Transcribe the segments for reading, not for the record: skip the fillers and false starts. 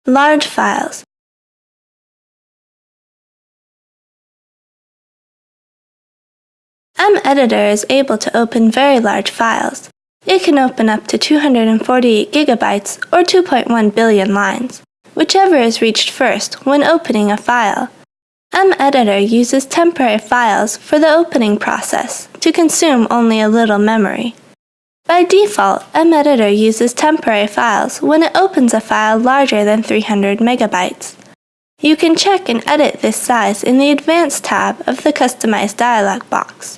Large files. mEditor is able to open very large files. It can open up to 248 gigabytes or 2.1 billion lines, whichever is reached first when opening a file. mEditor uses temporary files for the opening process to consume only a little memory. By default, mEditor uses temporary files when it opens a file larger than 300 megabytes. You can check and edit this size in the Advanced tab of the Customize dialog box.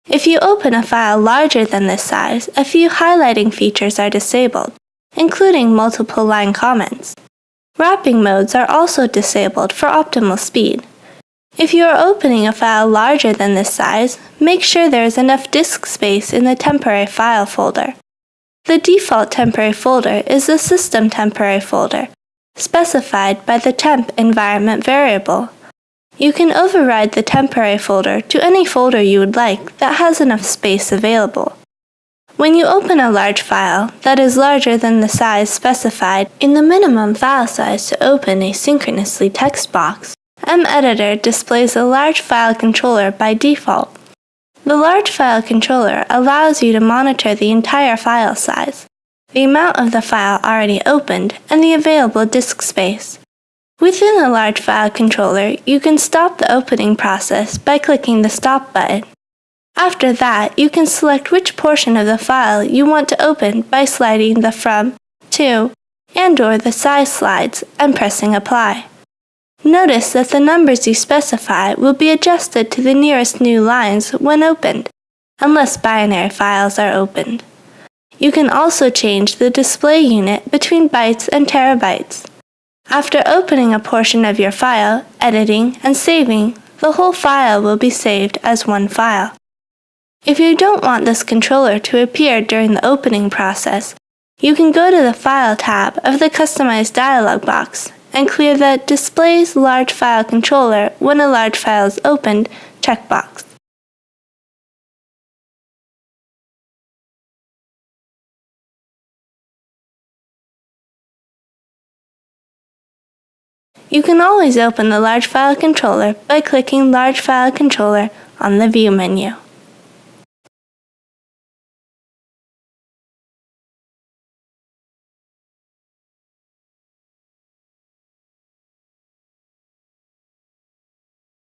If you open a file larger than this size, a few highlighting features are disabled, including multiple line comments. Wrapping modes are also disabled for optimal speed. If you are opening a file larger than this size, make sure there is enough disk space in the temporary file folder. The default temporary folder is the system temporary folder, specified by the temp environment variable. You can override the temporary folder to any folder you would like that has enough space available. When you open a large file that is larger than the size specified in the minimum file size to open a synchronously text box, mEditor displays a large file controller by default. The large file controller allows you to monitor the entire file size, the amount of the file already opened, and the available disk space. Within the large file controller, you can stop the opening process by clicking the Stop button. After that, you can select which portion of the file you want to open by sliding the From, To, and/or the Size slides and pressing Apply. Notice that the numbers you specify will be adjusted to the nearest new lines when opened, unless binary files are opened. You can also change the display unit between bytes and terabytes. After opening a portion of your file, editing, and saving, the whole file will be saved as one file. If you don't want this controller to appear during the opening process, you can go to the File tab of the Customize dialog box and clear the Displays Large File Controller when a large file is opened checkbox. You can always open the Large File Controller by clicking Large File Controller on the View menu.